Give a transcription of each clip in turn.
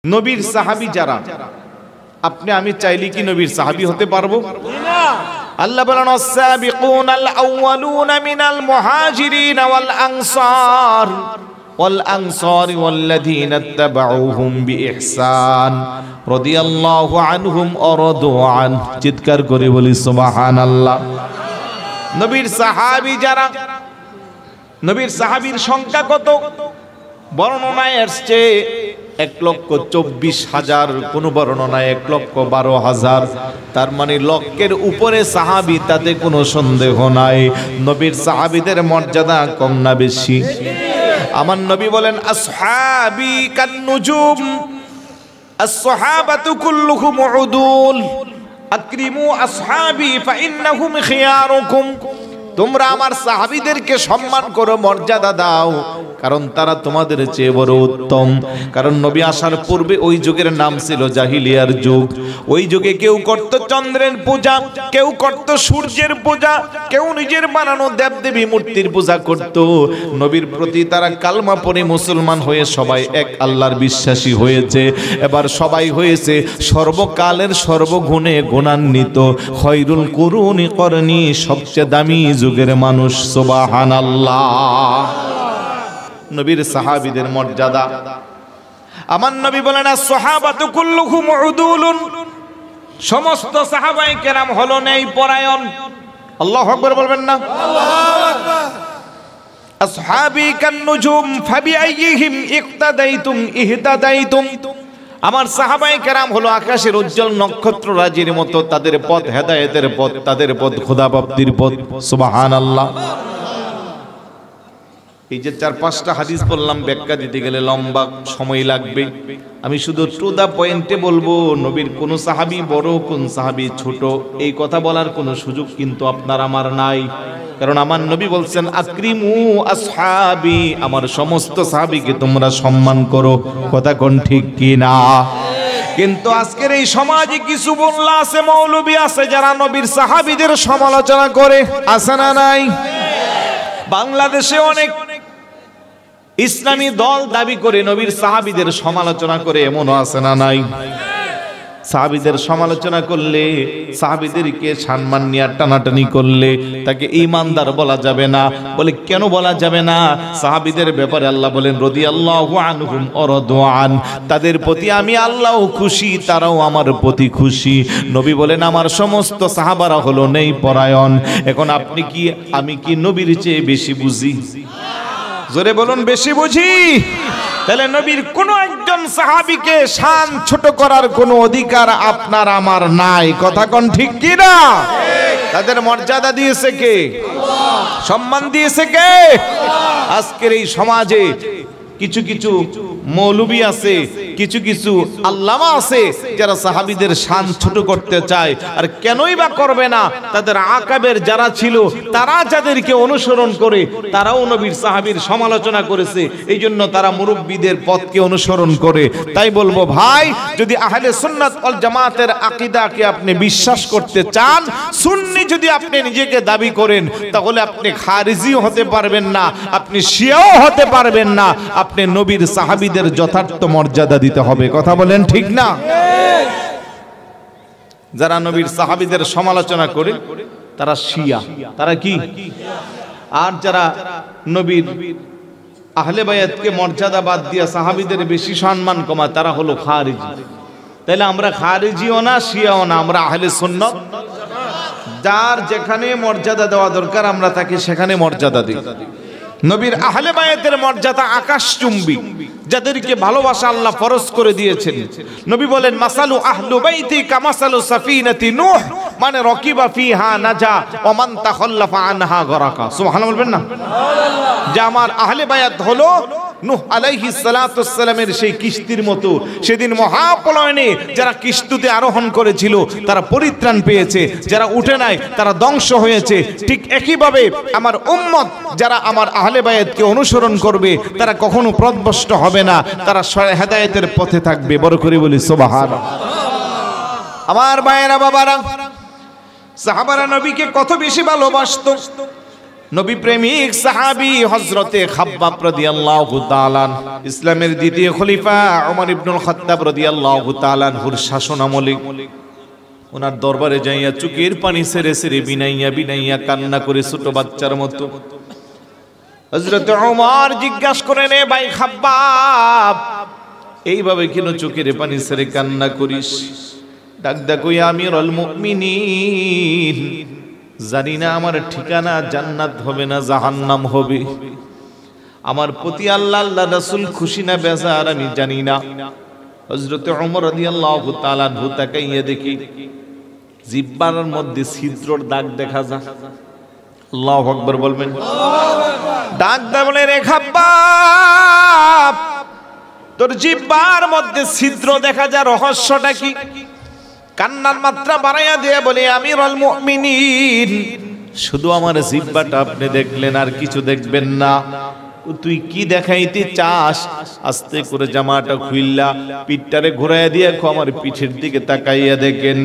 নবীর সাহাবী যারা, আপনি আমি চাইলে কি নবীর সাহাবী হতে পারবো? আল্লাহ বলেন আস-সাবিকুনাল আউয়ালুনা মিনাল মুহাজিরিন ওয়াল আনসার ওয়াল্লাযীনা ইত্তাবাউহুম বিইহসান রাদিয়াল্লাহু আনহুম ওয়া রাদু আন। চিৎকার করে বলি সুবহানাল্লাহ। নবীর সাহাবী যারা, নবীর সাহাবীর সংখ্যা কত? বর্ণনায় আসছে 1,24,000, কোন বর্ণনায় 1,12,000। তার মানে লক্ষের উপরে সাহাবী, তাতে কোনো সন্দেহ নাই। নবীর সাহাবীদের মর্যাদা কম না বেশি? আমার নবী বলেন আসহাবি কান নুজুম, আস-সাহাবাতু কুল্লুহুম উদুল, আকরিমু আসহাবি ফাইন্নাহুম খিয়ারুকুম। তোমরা আমার সাহাবীদেরকে সম্মান করো, মর্যাদা দাও, কারণ তারা তোমাদের চেয়ে বড় উত্তম। কারণ নবী আসার পূর্বে ওই যুগের নাম ছিল জাহিলিয়ার যুগ। ওই যুগে কেউ করত চন্দ্রের পূজা, কেউ করত সূর্যের পূজা, কেউ নিজের বানানো দেবদেবী মূর্তির পূজা করত। নবীর প্রতি তারা কালমা পড়ে মুসলমান হয়ে সবাই এক আল্লাহর বিশ্বাসী হয়েছে। এবার সবাই হয়েছে সর্বকালের সর্বগুণে গুণান্বিত। খয়রুল কুরুনি করনি, সবচেয়ে দামি যুগের মানুষ। সুবহানাল্লাহ। নবীর সাহাবীদের মর্যাদা। আমার নবী বলেন আস-সাহাবাতু কুল্লুহুম উদুলুন, সমস্ত সাহাবায়ে কেরাম হলো নেই পরায়ণ। আল্লাহু আকবার বলবেন না? আল্লাহু আকবার। আসহাবি কান নুজুম ফাবিআইয়িহিম ইক্তাদাইতুম ইহতাদাইতুম। আমার সাহাবায়ে কেরাম হলো আকাশের উজ্জ্বল নক্ষত্র রাজির মতো। তাদের পথ হেদায়েতের পথ, তাদের পথ খোদাপ্রাপ্তির পথ। সুবহানাল্লাহ। এই যে 4-5টা হাদিস বললাম, ব্যাখ্যা দিতে গেলে লম্বা সময় লাগবে। আমি শুধু টু দা পয়েন্টে বলবো, নবীর কোন সাহাবী বড়, কোন সাহাবী ছোট, এই কথা বলার কোনো সুযোগ কিন্তু আপনার আমার নাই। কারণ আমার নবী বলছেন আকরিমু আসহাবি, আমার সমস্ত সাহাবীকে তোমরা সম্মান করো। কথা কোন ঠিক কি না? কিন্তু আজকের এই সমাজে কিছু মোল্লা আছে, মৌলবী আছে, যারা নবীর সাহাবীদের সমালোচনা করে। আছে না নাই? বাংলাদেশে অনেক ইসলামী দল দাবি করে নবীর সাহাবীদের সমালোচনা করে, এমনও আছে না নাই? সাহাবীদের সমালোচনা করলে, সাহাবীদেরকে সম্মান নিয়ে টানাটানি করলে তাকে ঈমানদার বলা যাবে না। বলে কেন বলা যাবে না? সাহাবীদের ব্যাপারে আল্লাহ বলেন রাদিয়াল্লাহু আনহুম ওয়া রাদু আন, তাদের প্রতি আমি আল্লাহও খুশি, তারাও আমার প্রতি খুশি। নবী বলেন আমার সমস্ত সাহাবারা হলো নেই পরায়ণ। এখন আপনি কি আমি কি নবীর চেয়ে বেশি বুঝি? জোরে বলুন, বেশি বুঝি? তাহলে নবীর কোন একজন সাহাবীকে শান ছোট করার কোনো অধিকার আপনার আমার নাই। কথা কোন ঠিক কি না? তাদের মর্যাদা দিয়েছে কে? আল্লাহ। সম্মান দিয়েছে কে? আল্লাহ। আজকের এই সমাজে কিছু কিছু মৌলবী আছে, কিছু কিছু আল্লামা আছে, যারা সাহাবীদের শান ছোট করতে চায়। আর কেনই বা করবে না? তাদের আকাবের যারা ছিল, তারা যাদেরকে অনুসরণ করে, তারাও নবীর সাহাবীর সমালোচনা করেছে। এই জন্য তারা মুরব্বীদের পথকে অনুসরণ করে। তাই বলবো ভাই, যদি আহলে সুন্নাত ওয়াল জামাতের আকীদাকে আপনি বিশ্বাস করতে চান, সুন্নি যদি আপনি নিজেকে দাবি করেন, তাহলে আপনি খারিজিও হতে পারবেন না, আপনি শিয়াও হতে পারবেন না। আপনি নবীর সাহাবীদের যথার্থ মর্যাদা দিতে হবে। কথা বলেন ঠিক না? যারা নবীর সাহাবীদের সমালোচনা করে তারা শিয়া। তারা কি? আর যারা নবীর আহলে বায়াতকে মর্যাদা বাদ দিয়া সাহাবীদের বেশি সম্মান কমায়, তারা হলো খারিজি। তাহলে আমরা খারিজিও না, শিয়াও না, আমরা আহলে সুন্নাত। যার যেখানে মর্যাদা দেওয়া দরকার আমরা তাকে সেখানে মর্যাদা দিই। নবীর আহলে বায়াতের মর্যাদা আকাশচুম্বী, যাদেরকে ভালোবাসা আল্লাহ ফরজ করে দিয়েছেন। নবী বলেন মাসালু আহলু বাইতি কামাসালু সাফিনাতি নূহ, মানে রাকিবা ফিহা নাজা ওয়া মান তাখাল্লাফা আনহা গরাকা। সুবহানাল্লাহ বলবেন না? সুবহানাল্লাহ। যে আমার আহলে বায়াত হলো নূহ আলাইহিস সালাতু ওয়াস সালামের সেই কিস্তির মতো। সেদিন মহাপ্রলয়নে যারা কিস্তিতে আরোহণ করেছিল তারা পরিত্রাণ পেয়েছে, যারা উঠে নাই তারা ধ্বংস হয়েছে। ঠিক একইভাবে আমার উম্মত যারা আমার আহলে বায়াতকে অনুসরণ করবে, তারা কখনো পথভ্রষ্ট হবে না, তারা হেদায়েতের পথে থাকবে। বড় করে বলি সুবহানাল্লাহ। আমার ভাইয়েরা, বাবারা, সাহাবারা নবীকে কত বেশি ভালোবাসতো। নবী প্রেমিক সাহাবী হযরতে খাব্বাব রাদিয়াল্লাহু তাআলা ইসলামের দ্বিতীয় খলিফা ওমর ইবনুল খাত্তাব রাদিয়াল্লাহু তাআলা এর শাসনামলে ওনার দরবারে যাইয়া চোখের পানি ছেড়ে ছেড়ে বিনাইয়া বিনাইয়া কান্না করে ছোট বাচ্চার মতো হযরত ওমর জিজ্ঞাসা করেন, এ ভাই খাব্বাব, এইভাবে কেন চোখের পানি ছেড়ে কান্না করিস? ডাক কই, আমিরুল মুমিনিন, জানি না আমার ঠিকানা জান্নাত হবে না জাহান্নাম হবে। আমার প্রতি আল্লাহ আল্লাহ রাসূল খুশি না বেজার আমি জানি না। হযরত ওমর রাদিয়াল্লাহু তাআলা তাকাইয়া দেখি জিহ্বার মধ্যে ছিদ্রর দাগ দেখা যায়। আল্লাহু আকবার বলবেন। ডাক দা বলে, রে খাব্বাব, তোর জিহ্বার মধ্যে ছিদ্র দেখা যায়, রহস্যটা কি? কান্নার মাত্রা বাড়াইয়া দিয়ে বলে, আমিরুল মুমিনিন, শুধু আমার জিহ্বাটা আপনি দেখলেন আর কিছু দেখবেন না। তুই কি দেখাইতে চাস? আস্তে করে জামাটা খুইল্লা পিঠটারে ঘুরাইয়া দিয়ে আমার পিঠের দিকে তাকাইয়া দেখেন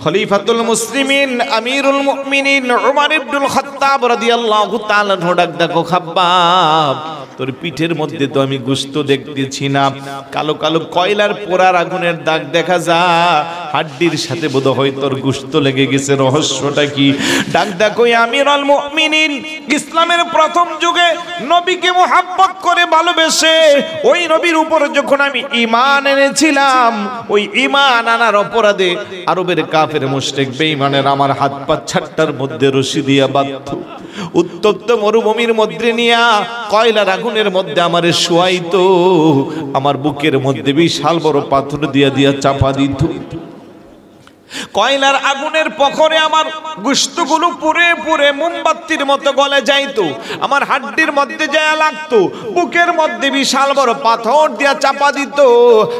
খলিফাতুল মুসলিমিন আমিরুল মুমিনিন ওমর ইবনুল খাত্তাব রাদিয়াল্লাহু তাআলা ডাক দেখো, খাব্বাব, তোর পিঠের মধ্যে তো আমি গোশত দেখতেছি না, কালো কালো কয়লার পোড়ার আগুনের দাগ দেখা যায়, হাড্ডির সাথে বোধ হয় তোর গোশত লেগে গেছে, রহস্যটা কি? ডাক দেখো, আমিরুল মুমিনিন, ইসলামের প্রথম যুগে নবীকে মুহাব্বত করে ভালোবেসে ওই নবীর উপর যখন আমি ঈমান এনেছিলাম, ওই ঈমান আনার অপরাধে আরবের কাফের মুশরিক বেঈমানের আমার হাত পা ছাট্টার মধ্যে রশি দিয়া বাঁধত, উত্তপ্ত মরুভূমির মধ্যে নিয়া কয়লার আগুনের মধ্যে আমারে শোয়াইতো, আমার বুকের মধ্যে বিশাল বড় পাথর দিয়া দিয়া চাপা দিত, কয়লার আগুনের পখরে আমার গোশতগুলো পুড়ে পুড়ে মোমবাতির মতো গলে যাইতো, আমার হাড্ডির মধ্যে যায় লাগতো, বুকের মধ্যে বিশাল বড় পাথর দিয়া চাপা দিত,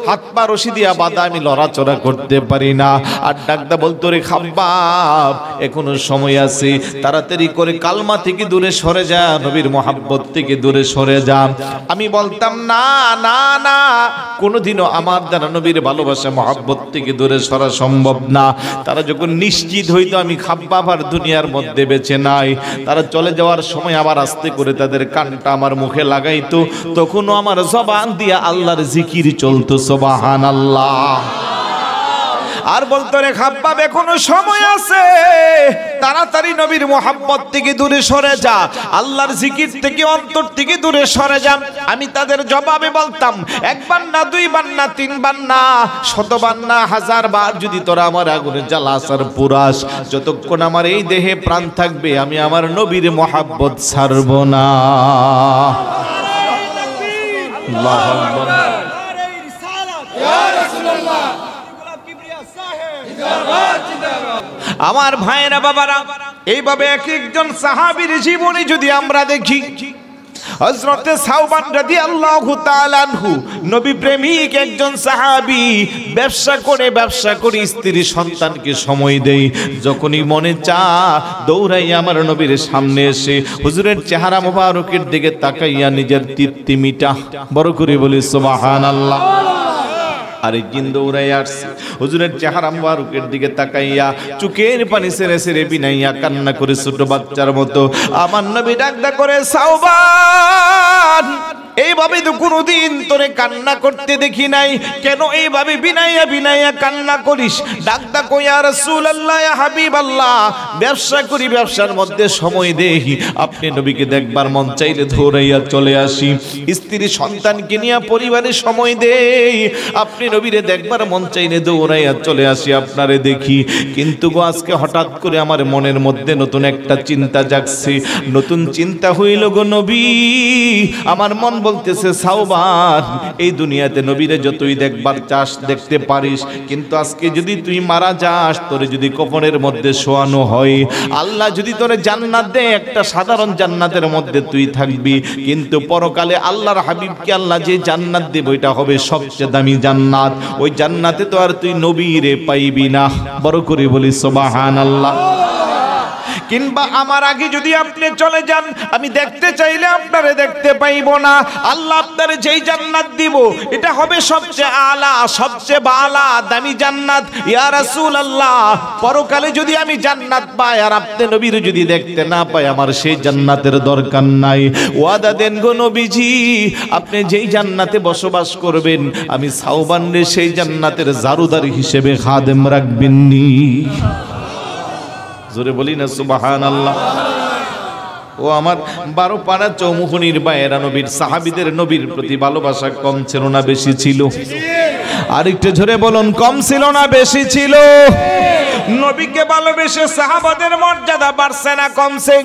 হাত পা রশি দিয়া বাঁধা, আমি লড়াচড়া করতে পারি না। আর ডাকদা বলতো, রে খাব্বাব, এখনো সময় আছে, তাড়াতাড়ি করে কালমা থেকে দূরে সরে যা, নবীর মোহাব্বত থেকে দূরে সরে যা। আমি বলতাম, না না না, কোনোদিনও আমার দ্বারা নবীর ভালোবাসা মোহাব্বত থেকে দূরে সরা সম্ভব না। তারা যখন নিশ্চিত হইতো আমি খাব্বাব আর দুনিয়ার মধ্যে বেঁচে নাই, তারা চলে যাওয়ার সময় আবার আস্তে করে তাদের কানটা আমার মুখে লাগাইতো, তখনও আমার জবান দিয়া আল্লাহর জিকির চলতো, সুবহানাল্লাহ। আর বলতো, রে খাব্বাব, এখনো সময় আছে, তাড়াতাড়ি নবীর মোহাব্বত থেকে দূরে সরে যা, আল্লাহর জিকির থেকে অন্তর থেকে দূরে সরে যা। আমি তাদের জবাবে বলতাম, একবার না, দুইবার না, তিনবার না, শতবার না, হাজার বার যদি তোরা আমার আগুনে জ্বালাস আর পুরাস, যতক্ষণ আমার এই দেহে প্রাণ থাকবে আমি আমার নবীর মোহাব্বত ছাড়ব না। আল্লাহু আকবার। আমার ভাইরা বাবারা, এইভাবে এক একজন সাহাবীর জীবনী যদি আমরা দেখি, হযরতে সাওবান রাদিয়াল্লাহু তাআলা আনহু নবী প্রেমিক একজন সাহাবী, ব্যবসা করে স্ত্রী সন্তানকে সময় দেই, যখনই মনে চা দৌড়াই আমার নবীর সামনে এসে হুজুরের চেহারা মোবারকের দিকে তাকাইয়া নিজের তৃপ্তি মিটা, বড় করে বলি সুবহানাল্লাহ। আরেকদিন দৌড়াই আসছে হুজুরের চেহারা মুবারকের দিকে তাকাইয়া চোখের পানি ছেড়ে ছেড়ে বিনাইয়া কান্না করে ছোট বাচ্চার মতো আমার নবী ডাকদা করে, সাওবান, এইভাবে তো কোনোদিন তোরে কান্না করতে দেখি নাই, কেন এইভাবে বিনাইয়া বিনাইয়া কান্না করিস? ডাকদা কই, ইয়া রাসূলুল্লাহ, ইয়া হাবিবাল্লাহ, ব্যবসা করি, ব্যবসার মধ্যে সময় দেই, আপনি নবীকে দেখবার মন চাইলে দৌড়াইয়া চলে আসি, স্ত্রী সন্তানকে নিয়ে পরিবারে সময় দেই, আপনি নবীরে দেখবার মন চাইলে দৌড়াইয়া চলে আসি, আপনারে দেখি, কিন্তু গো আজকে হঠাৎ করে আমার মনের মধ্যে নতুন একটা চিন্তা জাগছে, নতুন চিন্তা হইল গো নবী, আমার মন বলতেছে, সাওবান, এই দুনিয়াতে নবীরে যতই দেখবার চাস দেখতে পারিস, কিন্তু আজকে যদি তুই মারা যাস, তোরে যদি কবরের মধ্যে শোয়ানো হয়, আল্লাহ যদি তোরে জান্নাত দেয়, একটা সাধারণ জান্নাতের মধ্যে তুই থাকবি, কিন্তু পরকালে আল্লাহর হাবিবকে আল্লাহ যে জান্নাত দেবে ওইটা হবে সবচেয়ে দামি জান্নাত, ওই জান্নাতে তো আর তুই নবীরে পাইবি না, বড় করে বলি সুবহানাল্লাহ। কিংবা আমার আগে যদি আপনি চলে যান, আমি দেখতে চাইলে আপনারে দেখতে পাইব না। আল্লাহ আপনারে যেই জান্নাত দিব এটা হবে সবচেয়ে আলা, সবচেয়ে বালা, দামি জান্নাত। ইয়া রাসূলুল্লাহ, পরকালে যদি আমি জান্নাত পাই আর আপনি নবীর যদি দেখতে না পাই, আমার সেই জান্নাতের দরকার নাই। ওয়াদা দেন গো নবীজি, আপনি যেই জান্নাতে বসবাস করবেন আমি সাওবানরে সেই জান্নাতের জারুদার হিসেবে খাদেম রাখবেননি। জোরে বলি না সুবহানাল্লাহ। ও আমার 12 পাড়া চৌমুখনির বাইরা, নবীর সাহাবীদের নবীর প্রতি ভালোবাসা কম ছিল না বেশি ছিল? আরেকটু জোরে বলুন, কম ছিল না বেশি ছিল? নবীকে ভালোবেসে সাহাবাদের মর্যাদা বাড়ছে না কমছে?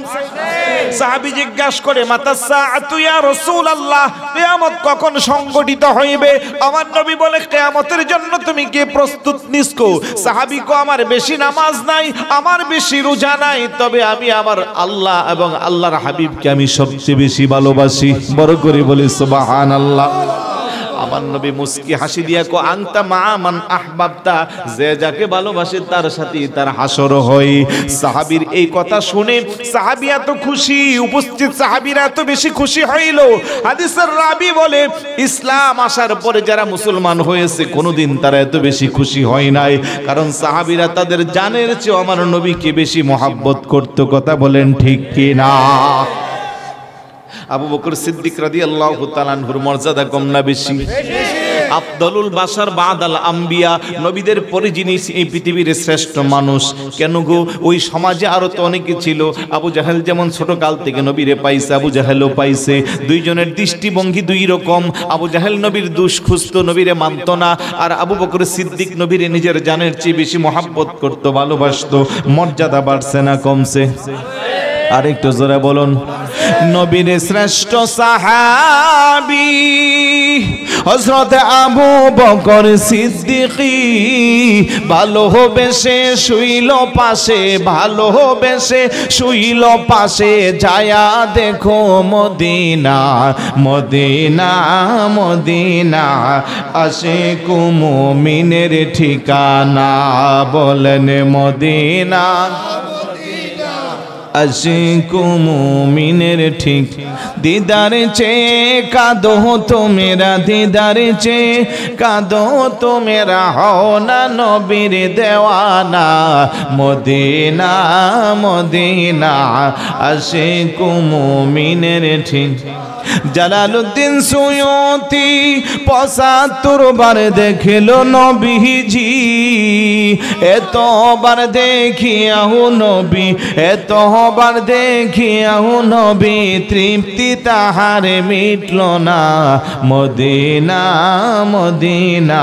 সাহাবী জিজ্ঞাসা করে, মাতা সাআতু ইয়া রাসূলুল্লাহ, কিয়ামত কখন সংগঠিত হইবে? আমার নবী বলে, কিয়ামতের জন্য তুমি কি প্রস্তুত নিছো? সাহাবী কো, আমার বেশি নামাজ নাই, আমার বেশি রোজা নাই, তবে আমি আমার আল্লাহ এবং আল্লাহর হাবিবকে আমি সবচেয়ে বেশি ভালোবাসি। বড় করে বলি সুবহানাল্লাহ। আমার নবী মুস্কি হাসি দিয়া কো, আনতা মা মান আহবাবতা, যে যাকে ভালোবাসে তার সাথে তার হাসর হয়। সাহাবীর এই কথা শুনে সাহাবী এত খুশি, উপস্থিত সাহাবীরা এত বেশি খুশি হইল। হাদিসের রাবী বলে, ইসলাম আসার পরে যারা মুসলমান হয়েছে কোনোদিন তারা এত বেশি খুশি হয় নাই, কারণ সাহাবীরা তাদের জানের চেয়ে আমার নবীকে বেশি মহব্বত করত। কথা বলেন ঠিক কি না? আবু বকর সিদ্দিক রাদিয়াল্লাহু তাআলা আনহুর মর্যাদা কম না বেশি? আফদলুল বাশার বাদাল আম্বিয়া, নবীদের পরে যিনি এই পৃথিবীর শ্রেষ্ঠ মানুষ। কেন গো, ওই সমাজে আরো তো অনেকে ছিল। আবু জাহেল যেমন ছোট কাল থেকে নবীরে পাইছে, আবু জাহেলও পাইছে। দুইজনের দৃষ্টিভঙ্গি দুই রকম। আবু জাহেল নবীর দুষ খুঁজতো, নবীরে মানত না। আর আবু বকর সিদ্দিক নবীরে নিজের জানের চেয়ে বেশি মহব্বত করতো, ভালোবাসতো। মর্যাদা বাড়ছে না কমছে? আরেকটু জোরে বলুন। নবীর শ্রেষ্ঠ সাহাবী হযরত আবু বকর সিদ্দিকী, ভালোবেসে শুইল পাশে, ভালোবেসে শুইল পাশে, যায়া দেখো মদিনা, মদিনা, মদিনা, আশিক মুমিনের ঠিকানা। বলেন মদিনা, আশিক মুমিনের ঠিক। দিদার চেয়ে কাঁদো তো মেরা, দিদার চেয়ে কাঁদো তো মেরা, হও না নবীর দেওয়ানা। মদিনা, মদিনা, আশিক মুমিনের ঠিক। জালালউদ্দিন সুয়ুতি ৭৫ বার দেখল নবীজি, এতবার দেখিয়াহু নবী, এতবার দেখিয়াহু নবী, তৃপ্তি তাহার মিটল না। মদিনা, মদিনা,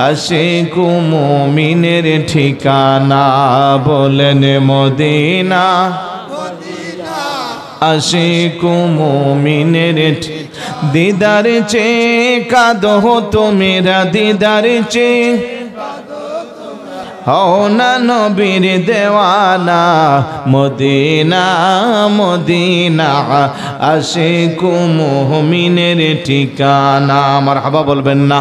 আশিক মুমিনের ঠিকানা। বলেন মদিনা, আশিক মুমিনের দিদার চেয়ে কাঁদো তো মেরা, দিদার চেয়ে হও না নবীর দেওয়ানা। মদিনা, মদিনা, আশিক মুমিনের ঠিকানা। মারহাবা বলবেন না?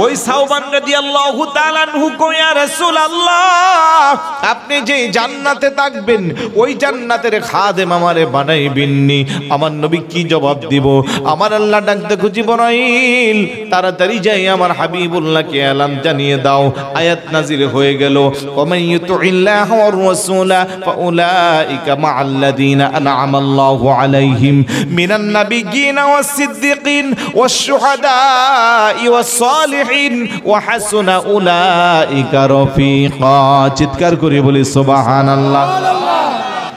ওই সাওবান রাদিয়াল্লাহু তাআলা আনহু কয়, ইয়া রাসূলুল্লাহ, আপনি যে জান্নাতে থাকবেন ওই জান্নাতের খাদেম আমারে বানাইবেননি। আমার নবী কি জবাব দিব? আমার আল্লাহ ডাক দেখো, জিবরাইল তাড়াতাড়ি যাই আমার হাবিবুল্লাহকে এলান জানিয়ে দাও। আয়াত নাজিল হয়ে গেল, ওমান ইউতিল্লাহু ওয়ার রাসূলা ফাউলাইকা মাআল্লাযিনা আনআমাল্লাহু আলাইহিম মিনান নাবিয়্যিনা ওয়াস সিদ্দিকিন ওয়াশ শুহাদাই ওয়াস সালিহিন ওয়া হাসুনা উলাইকা রাফিকা। চিৎকার করে বলি সুবহানাল্লাহ।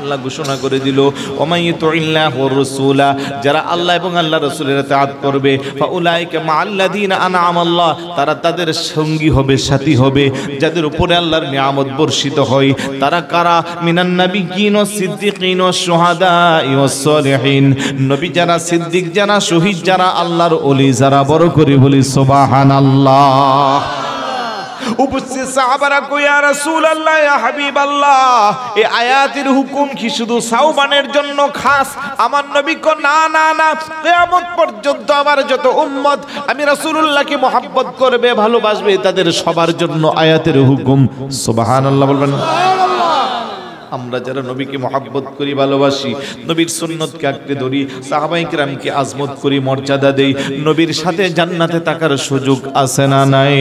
আল্লাহ ঘোষণা করে দিল, ওমান ইউতিল্লাহু ওয়ার রাসূলা, যারা আল্লাহ এবং আল্লাহর রাসূলের ইতাআত করবে, ফাউলাইকা মাআল্লাযিনা আনআমাল্লাহ, তারা তাদের সঙ্গী হবে, সাথী হবে, যাদের উপরে আল্লাহর নিয়ামত বর্ষিত হয়। তারা কারা? মিনান নাবিয়্যিন ওয়াস সিদ্দিকিন ওয়াস শুহাদাই ওয়াস সালিহিন, নবী যারা, সিদ্দিক যারা, শহীদ যারা, আল্লাহর ওলি যারা। বড় করে বলি সুবহানাল্লাহ। উপস্থিত সাহাবারা কই, ইয়া রাসূলুল্লাহ, ইয়া হাবিবাল্লাহ, এই আয়াতের হুকুম কি শুধু সাওবানের জন্য খাস? আমার নবী কো, না না না, কিয়ামত পর্যন্ত আমার যত উম্মত আমি রাসূলুল্লাহকে মহব্বত করবে, ভালোবাসবে, তাদের সবার জন্য আয়াতের হুকুম। সুবহানাল্লাহ বলবেন। আমরা যারা নবীকে মহব্বত করি, ভালোবাসি, নবীর সুন্নতকে আঁকড়ে ধরি, সাহাবায়ে কিরামকে আজমত করি, মর্যাদা দেই, নবীর সাথে জান্নাতে থাকার সুযোগ আছে না নাই?